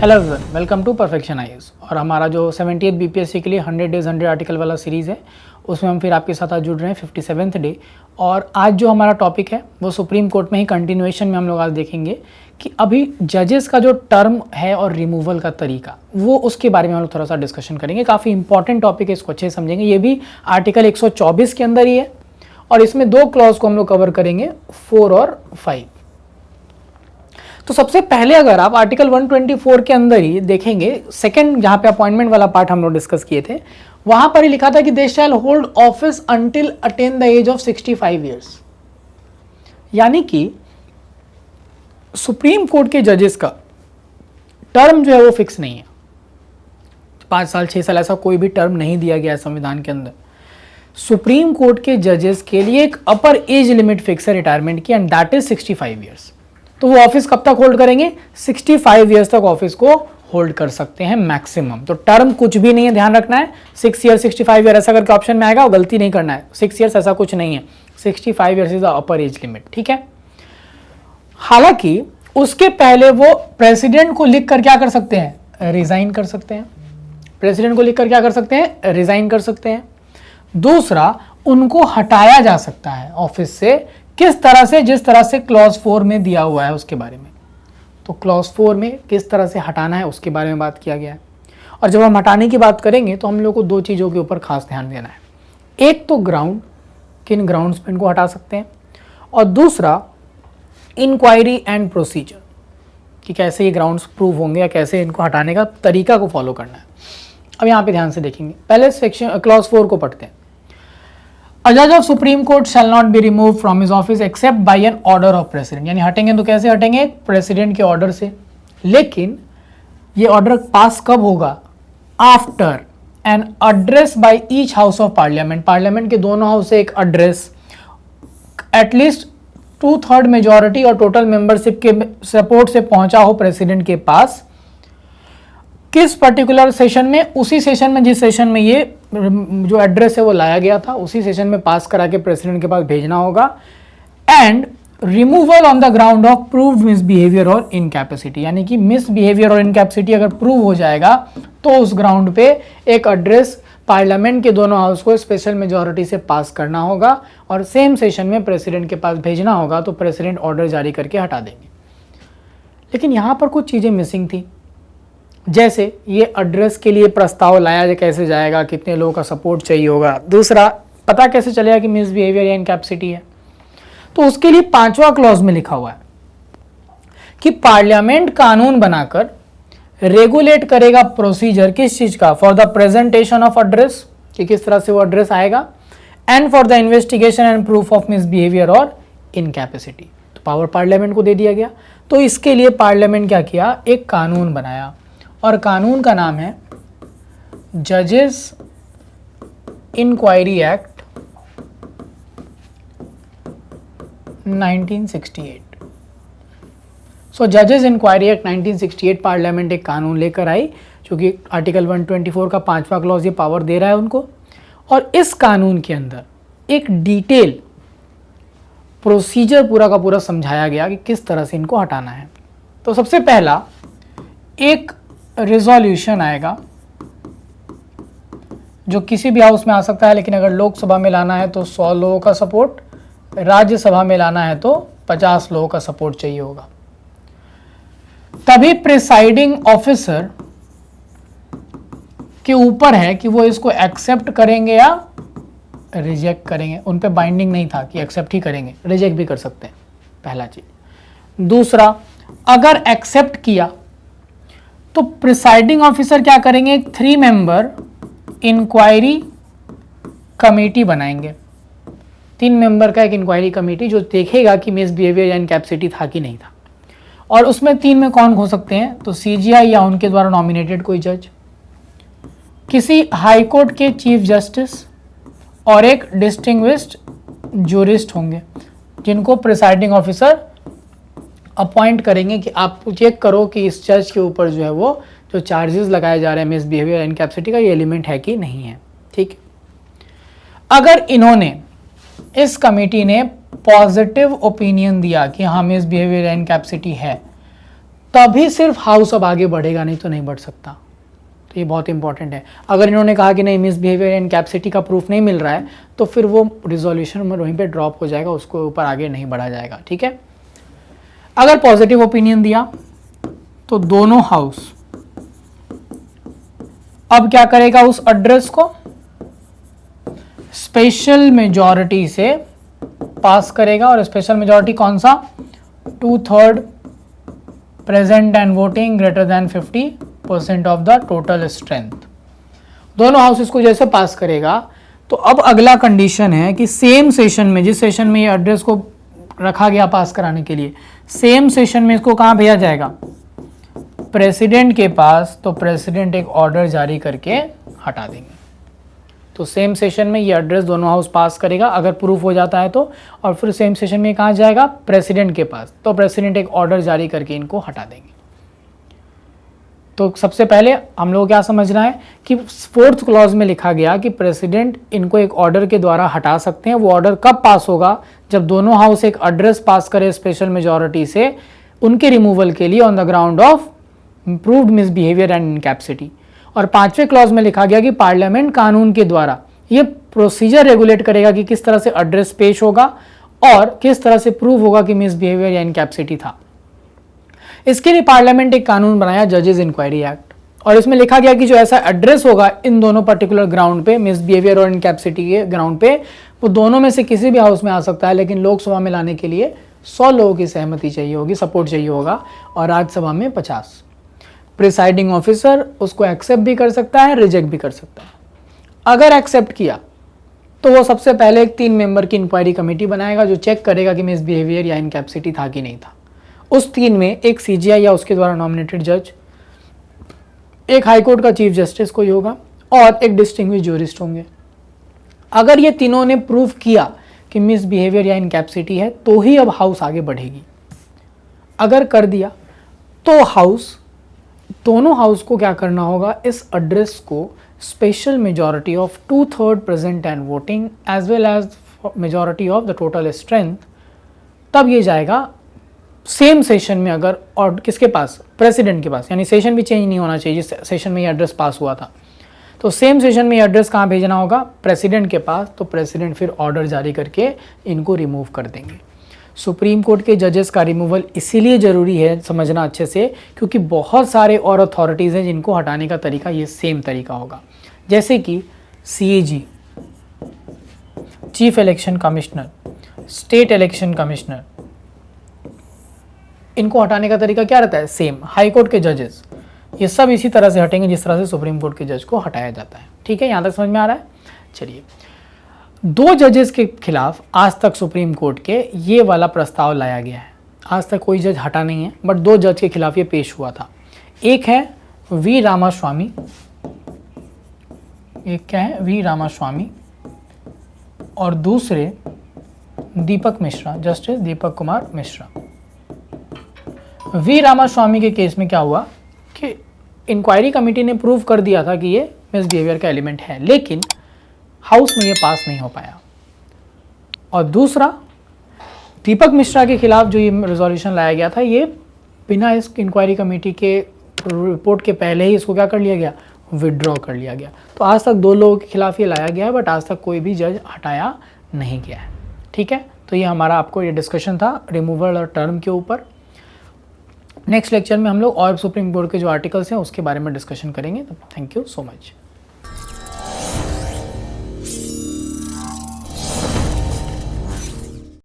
Hello everyone, welcome to perfection IAS. और हमारा जो 78 बीपीएससी के लिए 100 डेज 100 आर्टिकल वाला सीरीज़ है, उसमें हम फिर आपके साथ आज जुड़ रहे हैं 57th डे। और आज जो हमारा टॉपिक है वो सुप्रीम कोर्ट में ही कंटिन्यूएशन में हम लोग आज देखेंगे कि अभी जजेस का जो टर्म है और रिमूवल का तरीका, वो उसके बारे में हम लोग थोड़ा सा डिस्कशन करेंगे। काफ़ी इंपॉर्टेंट टॉपिक है, इसको अच्छे से समझेंगे। ये भी आर्टिकल 124 के अंदर ही है और इसमें दो क्लॉज को हम लोग कवर करेंगे, 4 और 5। तो सबसे पहले अगर आप आर्टिकल 124 के अंदर ही देखेंगे, सेकंड जहां पे अपॉइंटमेंट वाला पार्ट हम लोग डिस्कस किए थे, वहां पर ही लिखा था कि they shall hold office until attain the age of 65 years. यानी कि सुप्रीम कोर्ट के जजेस का टर्म जो है वो फिक्स नहीं है। 5 साल 6 साल ऐसा कोई भी टर्म नहीं दिया गया है संविधान के अंदर। सुप्रीम कोर्ट के जजेस के लिए एक अपर एज लिमिट फिक्स है रिटायरमेंट की, एंड दैट इज 65 ईयर्स। तो वो ऑफिस कब तक होल्ड करेंगे? 65 ईयर्स तक ऑफिस को होल्ड कर सकते हैं मैक्सिमम। तो टर्म कुछ भी नहीं है, ध्यान रखना है। 6 ईयर 65 ईयर ऐसा करके ऑप्शन में आएगा, और गलती नहीं करना है। 6 ईयर्स ऐसा कुछ नहीं है, 65 years is the upper age limit, ठीक है। हालांकि उसके पहले वो प्रेसिडेंट को लिख कर क्या कर सकते हैं? रिजाइन कर सकते हैं। प्रेसिडेंट को लिख कर क्या कर सकते हैं? रिजाइन कर सकते हैं। दूसरा, उनको हटाया जा सकता है ऑफिस से। किस तरह से? जिस तरह से क्लॉज 4 में दिया हुआ है उसके बारे में। तो क्लॉज 4 में किस तरह से हटाना है उसके बारे में बात किया गया है। और जब हम हटाने की बात करेंगे तो हम लोग को दो चीज़ों के ऊपर खास ध्यान देना है। एक तो ग्राउंड, किन ग्राउंड्स पे इनको हटा सकते हैं, और दूसरा इंक्वायरी एंड प्रोसीजर, कि कैसे ये ग्राउंड्स प्रूव होंगे या कैसे इनको हटाने का तरीका को फॉलो करना है। अब यहाँ पे ध्यान से देखेंगे, पहले सेक्शन क्लॉज 4 को पढ़ते हैं। A judge of Supreme Court shall not be removed from his office except by an order of president। यानी हटेंगे तो कैसे हटेंगे? प्रेसिडेंट के ऑर्डर से। लेकिन ये ऑर्डर पास कब होगा? After an address by each house of parliament. Parliament के दोनों हाउस से एक एड्रेस, एटलीस्ट 2/3 मेजॉरिटी और टोटल मेंबरशिप के सपोर्ट से पहुंचा हो प्रेसिडेंट के पास। किस पर्टिकुलर सेशन में? उसी सेशन में जिस सेशन में ये जो एड्रेस है वो लाया गया था, उसी सेशन में पास करा के प्रेसिडेंट के पास भेजना होगा। And removal on the ground of proved misbehaviour और इनकैपेसिटी। यानी कि मिसबिहेवियर और इनकैपेसिटी अगर प्रूव हो जाएगा तो उस ग्राउंड पे एक एड्रेस पार्लियामेंट के दोनों हाउस को स्पेशल मेजॉरिटी से पास करना होगा और सेम सेशन में प्रेसिडेंट के पास भेजना होगा। तो प्रेसिडेंट ऑर्डर जारी करके हटा देंगे। लेकिन यहाँ पर कुछ चीज़ें मिसिंग थी, जैसे ये एड्रेस के लिए प्रस्ताव लाया कैसे जाएगा, कितने लोगों का सपोर्ट चाहिए होगा। दूसरा, पता कैसे चलेगा कि मिसबिहेवियर या इनकैपेसिटी है? तो उसके लिए 5वां क्लॉज में लिखा हुआ है कि पार्लियामेंट कानून बनाकर रेगुलेट करेगा प्रोसीजर, किस चीज का? For the presentation of address, कि किस तरह से वो एड्रेस आएगा, and for the investigation and proof of misbehaviour और इनकैपेसिटी। तो पावर पार्लियामेंट को दे दिया गया। तो इसके लिए पार्लियामेंट क्या किया? एक कानून बनाया, और कानून का नाम है जजेस इंक्वायरी एक्ट 1968। सो जजेस इंक्वायरी एक्ट 1968 पार्लियामेंट एक कानून लेकर आई, जो कि आर्टिकल 124 का 5वां क्लॉज ये पावर दे रहा है उनको। और इस कानून के अंदर एक डिटेल प्रोसीजर पूरा का पूरा समझाया गया कि किस तरह से इनको हटाना है। तो सबसे पहला एक रिजोल्यूशन आएगा, जो किसी भी हाउस में आ सकता है, लेकिन अगर लोकसभा में लाना है तो 100 लोगों का सपोर्ट, राज्यसभा में लाना है तो 50 लोगों का सपोर्ट चाहिए होगा। तभी प्रिसाइडिंग ऑफिसर के ऊपर है कि वो इसको एक्सेप्ट करेंगे या रिजेक्ट करेंगे। उन पे बाइंडिंग नहीं था कि एक्सेप्ट ही करेंगे, रिजेक्ट भी कर सकते हैं, पहला चीज। दूसरा, अगर एक्सेप्ट किया तो प्रिसाइडिंग ऑफिसर क्या करेंगे? एक 3 मेंबर इंक्वायरी कमेटी बनाएंगे। 3 मेंबर का एक इंक्वायरी कमेटी, जो देखेगा कि मिसबिहेवियर या इनकैपेसिटी था कि नहीं था। और उसमें 3 में कौन हो सकते हैं? तो सीजीआई या उनके द्वारा नॉमिनेटेड कोई जज, किसी हाई कोर्ट के चीफ जस्टिस, और एक डिस्टिंग्विश्ड जूरिस्ट होंगे, जिनको प्रिसाइडिंग ऑफिसर अपॉइंट करेंगे कि आप चेक करो कि इस जज के ऊपर जो है वो जो चार्जेस लगाए जा रहे हैं मिसबिहेवियर इनकैपेसिटी का, ये एलिमेंट है कि नहीं है। ठीक, अगर इन्होंने, इस कमेटी ने पॉजिटिव ओपिनियन दिया कि हाँ मिसबिहेवियर इनकैपेसिटी है, तभी सिर्फ हाउस अब आगे बढ़ेगा, नहीं तो नहीं बढ़ सकता। तो ये बहुत इंपॉर्टेंट है। अगर इन्होंने कहा कि नहीं मिसबिहेवियर या इनकैपेसिटी का प्रूफ नहीं मिल रहा है, तो फिर वो रिजोल्यूशन में वहीं पे ड्रॉप हो जाएगा, उसको ऊपर आगे नहीं बढ़ा जाएगा। ठीक है, अगर पॉजिटिव ओपिनियन दिया तो दोनों हाउस अब क्या करेगा, उस एड्रेस को स्पेशल मेजॉरिटी से पास करेगा। और स्पेशल मेजॉरिटी कौन सा, 2/3 present and voting greater than 50% of the total strength. दोनों हाउसेस को जैसे पास करेगा, तो अब अगला कंडीशन है कि सेम सेशन में, जिस सेशन में ये एड्रेस को रखा गया पास कराने के लिए, सेम सेशन में इसको कहाँ भेजा जाएगा, प्रेसिडेंट के पास। तो प्रेसिडेंट एक ऑर्डर जारी करके हटा देंगे। तो सेम सेशन में ये एड्रेस दोनों हाउस पास करेगा अगर प्रूफ हो जाता है तो, और फिर सेम सेशन में कहाँ जाएगा, प्रेसिडेंट के पास। तो प्रेसिडेंट एक ऑर्डर जारी करके इनको हटा देंगे। तो सबसे पहले हम लोग क्या समझना है कि 4th क्लॉज में लिखा गया कि प्रेसिडेंट इनको एक ऑर्डर के द्वारा हटा सकते हैं। वो ऑर्डर कब पास होगा, जब दोनों हाउस एक एड्रेस पास करे स्पेशल मेजॉरिटी से उनके रिमूवल के लिए on the ground of proved misbehaviour and incapacity. और 5वें क्लॉज में लिखा गया कि पार्लियामेंट कानून के द्वारा ये प्रोसीजर रेगुलेट करेगा कि किस तरह से एड्रेस पेश होगा और किस तरह से प्रूव होगा कि मिसबिहेवियर या इनकैपेसिटी था। इसके लिए पार्लियामेंट एक कानून बनाया, जजेस इंक्वायरी एक्ट, और इसमें लिखा गया कि जो ऐसा एड्रेस होगा इन दोनों पर्टिकुलर ग्राउंड पे, मिसबिहेवियर और इनकैपेसिटी के ग्राउंड पे, वो दोनों में से किसी भी हाउस में आ सकता है, लेकिन लोकसभा में लाने के लिए 100 लोगों की सहमति चाहिए होगी, सपोर्ट चाहिए होगा, और राज्यसभा में 50। प्रिसाइडिंग ऑफिसर उसको एक्सेप्ट भी कर सकता है, रिजेक्ट भी कर सकता है। अगर एक्सेप्ट किया तो वो सबसे पहले एक 3 मेंबर की इंक्वायरी कमेटी बनाएगा जो चेक करेगा कि मिसबिहेवियर या इनकैपेसिटी था कि नहीं था। उस 3 में एक सीजीआई या उसके द्वारा नॉमिनेटेड जज, एक हाईकोर्ट का चीफ जस्टिस कोई होगा और एक डिस्टिंग्विश जूरिस्ट होंगे। अगर ये तीनों ने प्रूव किया कि मिसबिहेवियर या इनकैपेसिटी है तो ही अब हाउस आगे बढ़ेगी। अगर कर दिया तो हाउस, दोनों हाउस को क्या करना होगा, इस एड्रेस को special majority of 2/3 present and voting as well as majority of the total strength, तब ये जाएगा सेम सेशन में। अगर और किसके पास, प्रेसिडेंट के पास, यानी सेशन भी चेंज नहीं होना चाहिए जिस सेशन में ये एड्रेस पास हुआ था। तो सेम सेशन में ये एड्रेस कहाँ भेजना होगा, प्रेसिडेंट के पास। तो प्रेसिडेंट फिर ऑर्डर जारी करके इनको रिमूव कर देंगे। सुप्रीम कोर्ट के जजेस का रिमूवल इसीलिए ज़रूरी है समझना अच्छे से, क्योंकि बहुत सारे और अथॉरिटीज़ हैं जिनको हटाने का तरीका ये सेम तरीका होगा। जैसे कि CAG, chief election commissioner, state election commissioner, इनको हटाने का तरीका क्या रहता है, सेम। हाई कोर्ट के जजेस, ये सब इसी तरह से हटेंगे जिस तरह से सुप्रीम कोर्ट के जज को हटाया जाता है। ठीक है, यहाँ तक समझ में आ रहा है। चलिए, 2 जजेस के खिलाफ आज तक सुप्रीम कोर्ट के ये वाला प्रस्ताव लाया गया है। आज तक कोई जज हटा नहीं है, बट 2 जज के खिलाफ ये पेश हुआ था। एक है वी रामास्वामी, एक क्या है, वी रामास्वामी, और दूसरे दीपक मिश्रा, जस्टिस दीपक कुमार मिश्रा। वी रामास्वामी के केस में क्या हुआ कि इंक्वायरी कमेटी ने प्रूव कर दिया था कि ये मिसबिहेवियर का एलिमेंट है, लेकिन हाउस में ये पास नहीं हो पाया। और दूसरा दीपक मिश्रा के खिलाफ जो ये रेजोल्यूशन लाया गया था, ये बिना इस इंक्वायरी कमेटी के रिपोर्ट के पहले ही इसको क्या कर लिया गया, विड्रॉ कर लिया गया। तो आज तक 2 लोगों के खिलाफ ये लाया गया है, बट आज तक कोई भी जज हटाया नहीं गया है। ठीक है, तो ये हमारा आपको ये डिस्कशन था रिमूवल और टर्म के ऊपर। नेक्स्ट लेक्चर में हम लोग और सुप्रीम कोर्ट के जो आर्टिकल्स हैं उसके बारे में डिस्कशन करेंगे। Thank you so much.